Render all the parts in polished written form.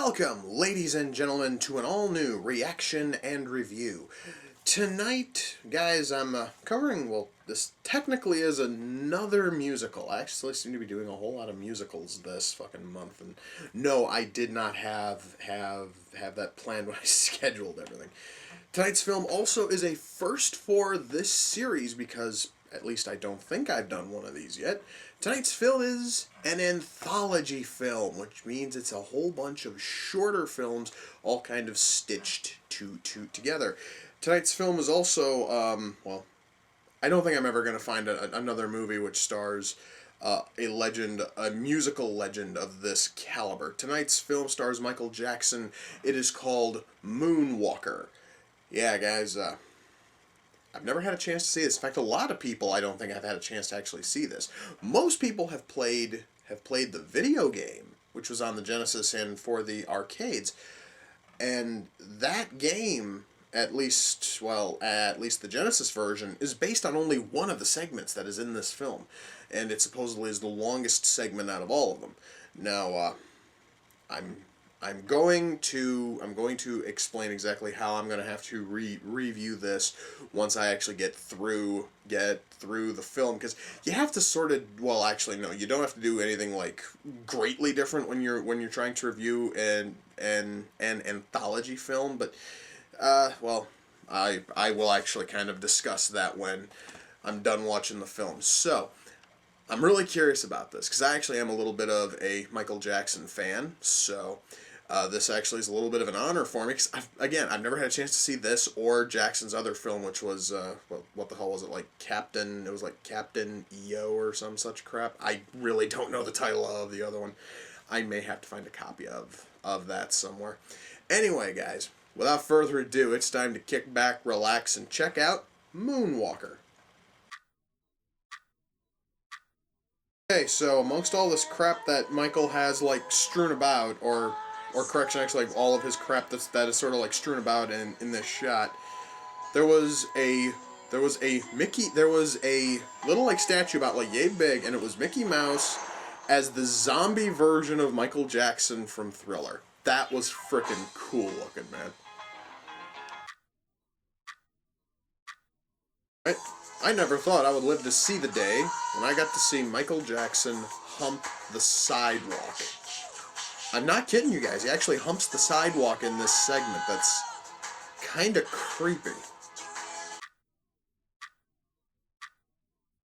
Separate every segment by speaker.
Speaker 1: Welcome, ladies and gentlemen, to an all-new reaction and review. Tonight, guys, I'm covering, well, this technically is another musical. I actually seem to be doing a whole lot of musicals this fucking month, and no, I did not have that planned when I scheduled everything. Tonight's film also is a first for this series because, at least I don't think I've done one of these yet. Tonight's film is an anthology film, which means it's a whole bunch of shorter films all kind of stitched together. Tonight's film is also, well, I don't think I'm ever going to find another movie which stars a musical legend of this caliber. Tonight's film stars Michael Jackson. It is called Moonwalker. Yeah, guys, I've never had a chance to see this. In fact, a lot of people I don't think have had a chance to actually see this. Most people have played the video game, which was on the Genesis and for the arcades. And that game, at least the Genesis version, is based on only one of the segments that is in this film. And it supposedly is the longest segment out of all of them. Now, I'm going to explain exactly how I'm going to have to review this once I actually get through the film, because you have to sort of, well, actually no, you don't have to do anything like greatly different when you're trying to review an anthology film, but well, I will actually kind of discuss that when I'm done watching the film. So I'm really curious about this because I actually am a little bit of a Michael Jackson fan, so this actually is a little bit of an honor for me because, I've never had a chance to see this or Jackson's other film, which was, well, what the hell was it, like Captain EO or some such crap. I really don't know the title of the other one. I may have to find a copy of that somewhere. Anyway, guys, without further ado, it's time to kick back, relax, and check out Moonwalker. Okay, so amongst all this crap that Michael has, like, strewn about, or correction, actually, like, all of his crap that is sort of, like, strewn about in this shot, there was a little, like, statue about, like, yay big, and it was Mickey Mouse as the zombie version of Michael Jackson from Thriller. That was frickin' cool looking, man. I never thought I would live to see the day when I got to see Michael Jackson hump the sidewalk. I'm not kidding you guys, he actually humps the sidewalk in this segment. That's kinda creepy.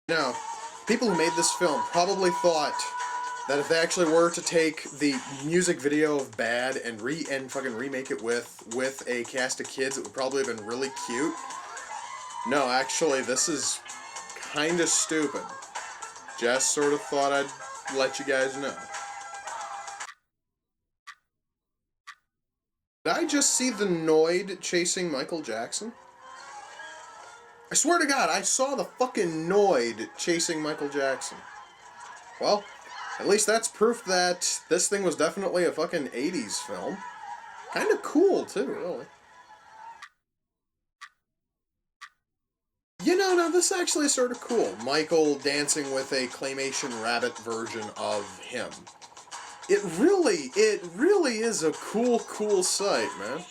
Speaker 1: Now, people who made this film probably thought that if they actually were to take the music video of Bad and fucking remake it with a cast of kids, it would probably have been really cute. No, actually, this is kinda stupid. Just sort of thought I'd let you guys know. Did I just see the Noid chasing Michael Jackson? I swear to God, I saw the fucking Noid chasing Michael Jackson. Well, at least that's proof that this thing was definitely a fucking 80s film. Kinda cool, too, really. You know, now this actually is sort of cool. Michael dancing with a claymation rabbit version of him. It really is a cool sight, man.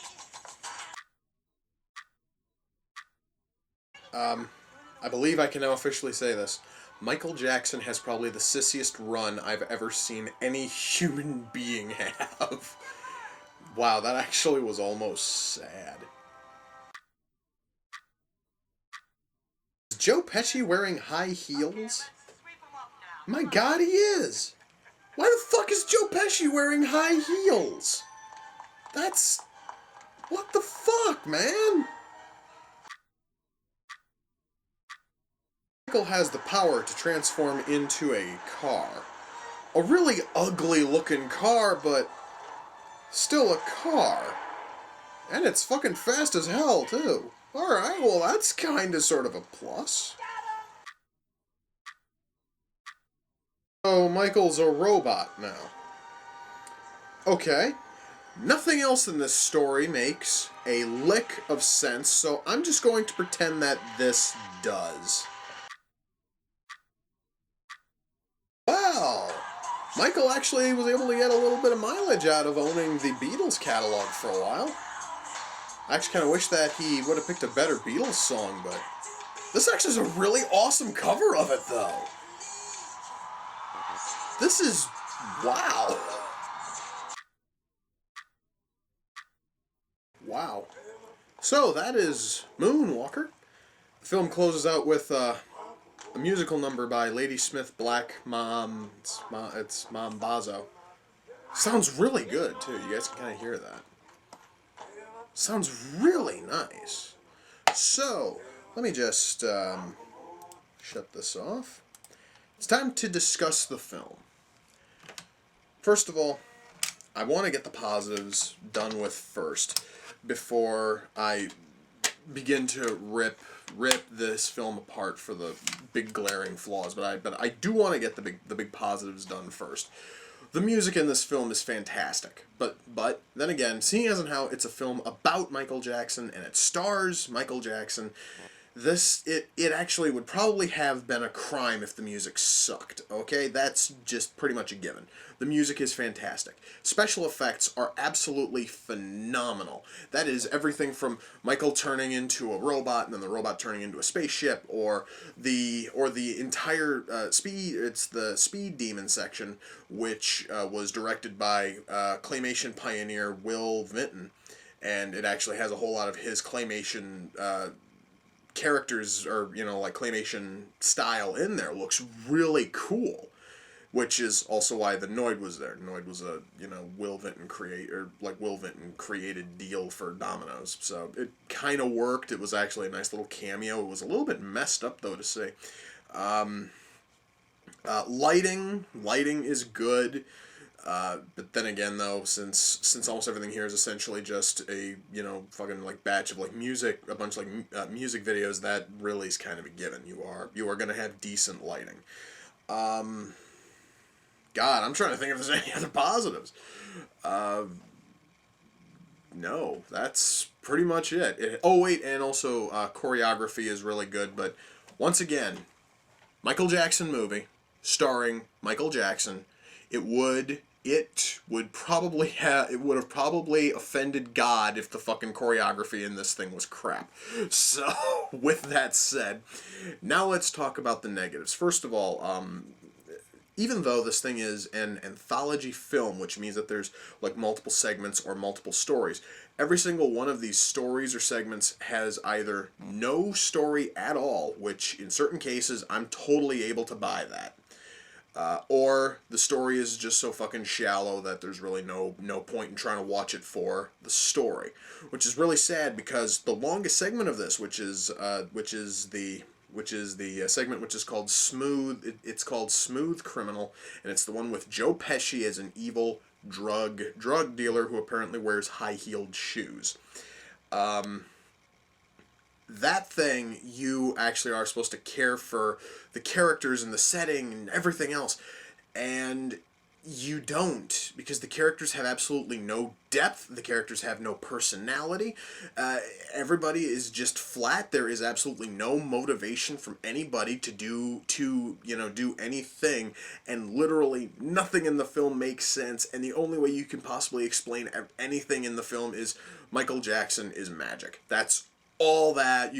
Speaker 1: I believe I can now officially say this. Michael Jackson has probably the sissiest run I've ever seen any human being have. Wow, that actually was almost sad. Is Joe Pesci wearing high heels? My God, he is! Why the fuck is Joe Pesci wearing high heels? That's... what the fuck, man? Michael has the power to transform into a car. A really ugly looking car, but still a car. And it's fucking fast as hell, too. Alright, well that's kinda sort of a plus. So Michael's a robot now. Okay. Nothing else in this story makes a lick of sense, so I'm just going to pretend that this does. Well, Michael actually was able to get a little bit of mileage out of owning the Beatles catalog for a while. I actually kind of wish that he would have picked a better Beatles song, but this actually is a really awesome cover of it, though. This is... wow. Wow. So, that is Moonwalker. The film closes out with a musical number by Ladysmith Black Mom. It's Mom Bazo. Sounds really good, too. You guys can kind of hear that. Sounds really nice. So, let me just shut this off. It's time to discuss the film. First of all, I want to get the positives done with first before I begin to rip this film apart for the big glaring flaws. But I do want to get the big positives done first. The music in this film is fantastic, but then again, seeing as and how it's a film about Michael Jackson and it stars Michael Jackson, it actually would probably have been a crime if the music sucked. Okay, that's just pretty much a given. The music is fantastic. Special effects are absolutely phenomenal. That is everything from Michael turning into a robot and then the robot turning into a spaceship, or the entire speed. It's the Speed Demon section, which was directed by claymation pioneer Will Vinton, and it actually has a whole lot of his claymation characters, or like claymation style in there. Looks really cool, which is also why the Noid was there. Noid was a Will Vinton created deal for Domino's, so it kind of worked. It was actually a nice little cameo. It was a little bit messed up though to say. Lighting is good. But then again, though, since almost everything here is essentially just a fucking batch of music, a bunch of music videos, that really is kind of a given. You are gonna have decent lighting. God, I'm trying to think if there's any other positives. No, that's pretty much it. Oh wait, and also choreography is really good. But once again, Michael Jackson movie starring Michael Jackson. It would have probably offended God if the fucking choreography in this thing was crap. So, with that said, now let's talk about the negatives. First of all, even though this thing is an anthology film, which means that there's multiple segments or multiple stories, every single one of these stories or segments has either no story at all, which in certain cases I'm totally able to buy that. Or the story is just so fucking shallow that there's really no point in trying to watch it for the story, which is really sad, because the longest segment of this, which is the segment which is called Smooth. It's called Smooth Criminal, and it's the one with Joe Pesci as an evil drug dealer who apparently wears high-heeled shoes. That thing, you actually are supposed to care for the characters and the setting and everything else, and you don't, because the characters have absolutely no depth. The characters have no personality. Everybody is just flat. There is absolutely no motivation from anybody to do anything, and literally nothing in the film makes sense. And the only way you can possibly explain anything in the film is Michael Jackson is magic. That's all that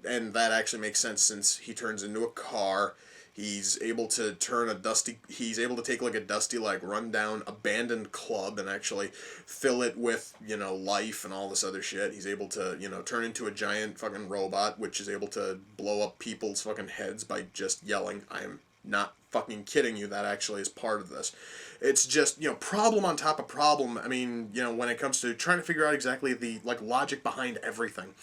Speaker 1: and that actually makes sense, since he turns into a car. He's able to he's able to take a dusty, rundown, abandoned club and actually fill it with, life and all this other shit. He's able to, turn into a giant fucking robot, which is able to blow up people's fucking heads by just yelling. I am not fucking kidding you. That actually is part of this. It's just, problem on top of problem. I mean, when it comes to trying to figure out exactly the, logic behind everything.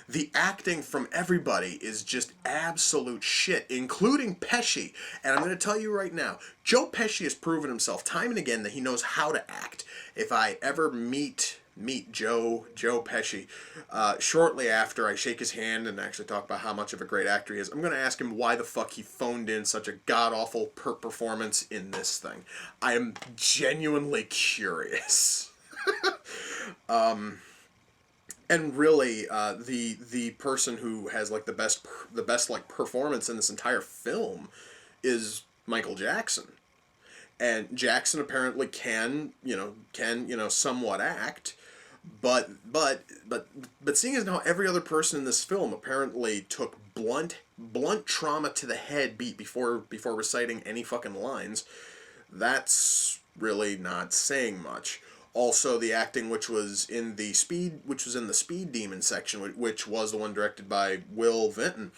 Speaker 1: The acting from everybody is just absolute shit, including Pesci. And I'm going to tell you right now, Joe Pesci has proven himself time and again that he knows how to act. If I ever meet Joe Pesci, shortly after I shake his hand and actually talk about how much of a great actor he is, I'm going to ask him why the fuck he phoned in such a god-awful performance in this thing. I am genuinely curious. And really, the person who has the best performance in this entire film is Michael Jackson. And Jackson apparently can somewhat act, but seeing as how every other person in this film apparently took blunt trauma to the head beat before reciting any fucking lines, that's really not saying much. Also, the acting, which was in the Speed Demon section, which was the one directed by Will Vinton,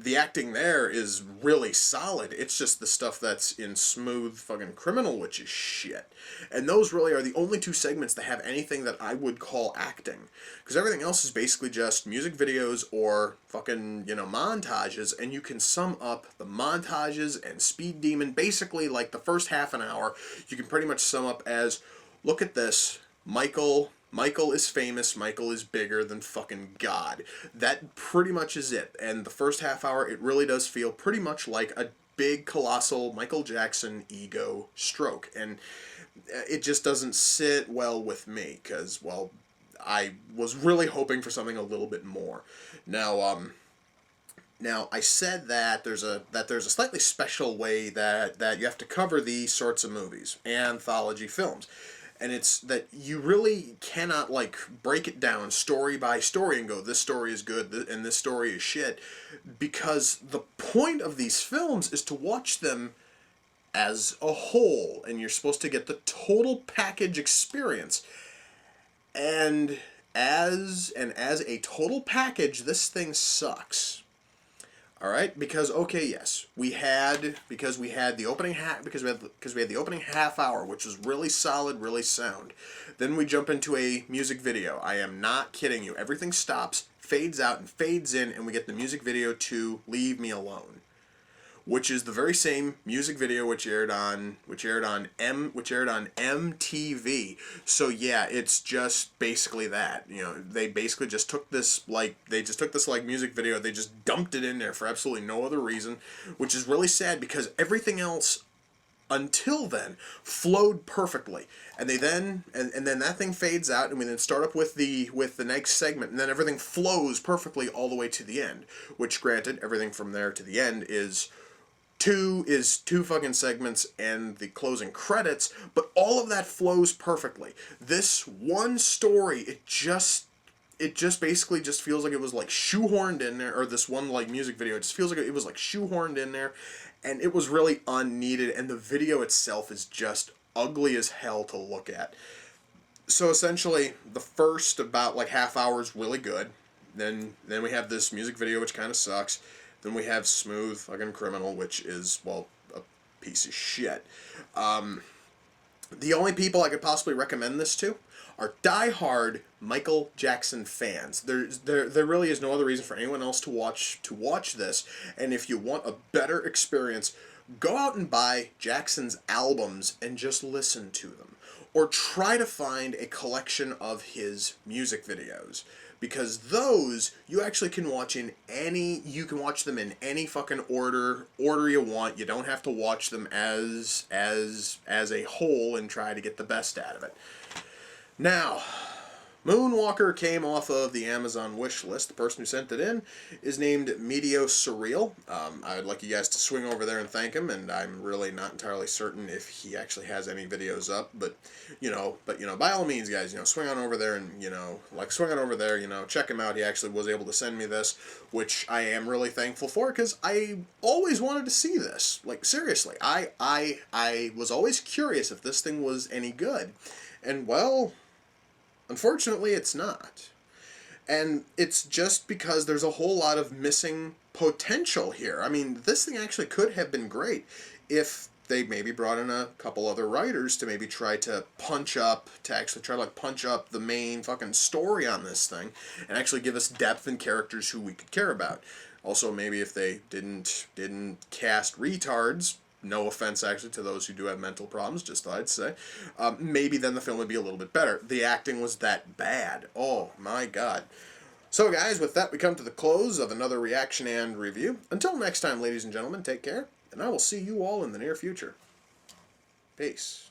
Speaker 1: the acting there is really solid. It's just the stuff that's in Smooth fucking Criminal, which is shit. And those really are the only two segments that have anything that I would call acting. Because everything else is basically just music videos or fucking, montages, and you can sum up the montages and Speed Demon, basically like the first half an hour, you can pretty much sum up as, look at this, Michael is famous. Michael is bigger than fucking God. That pretty much is it. And the first half hour, it really does feel pretty much like a big, colossal Michael Jackson ego stroke. And it just doesn't sit well with me because, well, I was really hoping for something a little bit more. Now, I said that there's a slightly special way that you have to cover these sorts of movies, anthology films. And it's that you really cannot, like, break it down story by story and go, this story is good and this story is shit. Because the point of these films is to watch them as a whole. And you're supposed to get the total package experience. And as a total package, this thing sucks. All right, because okay, yes, we had the opening half hour, which was really solid, really sound. Then we jump into a music video. I am not kidding you. Everything stops, fades out, and fades in, and we get the music video to "Leave Me Alone," which is the very same music video which aired on MTV. So yeah, it's just basically that. They basically just took this music video, they just dumped it in there for absolutely no other reason, which is really sad because everything else until then flowed perfectly. And then that thing fades out, and we then start up with the next segment, and then everything flows perfectly all the way to the end, which granted, everything from there to the end is two fucking segments and the closing credits, but all of that flows perfectly. This one story, it just basically just feels like it was like shoehorned in there, or this one like music video, it just feels like it was like shoehorned in there, and it was really unneeded, and the video itself is just ugly as hell to look at. So essentially, the first about like half hour is really good. Then we have this music video which kind of sucks. Then we have Smooth fucking Criminal, which is, well, a piece of shit. The only people I could possibly recommend this to are diehard Michael Jackson fans. There really is no other reason for anyone else to watch this. And if you want a better experience, go out and buy Jackson's albums and just listen to them. Or try to find a collection of his music videos. Because those, you actually can watch them in any fucking order you want. You don't have to watch them as a whole and try to get the best out of it. Now, Moonwalker came off of the Amazon wish list. The person who sent it in is named Medio Surreal. I would like you guys to swing over there and thank him, and I'm really not entirely certain if he actually has any videos up, but by all means, guys, swing on over there and, check him out. He actually was able to send me this, which I am really thankful for, because I always wanted to see this. Like, seriously, I was always curious if this thing was any good, and, well, unfortunately, it's not. And it's just because there's a whole lot of missing potential here. I mean, this thing actually could have been great if they maybe brought in a couple other writers to maybe try to punch up the main fucking story on this thing and actually give us depth and characters who we could care about. Also, maybe if they didn't cast retards, no offense, actually, to those who do have mental problems, just thought I'd say, maybe then the film would be a little bit better. The acting was that bad. Oh, my God. So, guys, with that, we come to the close of another reaction and review. Until next time, ladies and gentlemen, take care, and I will see you all in the near future. Peace.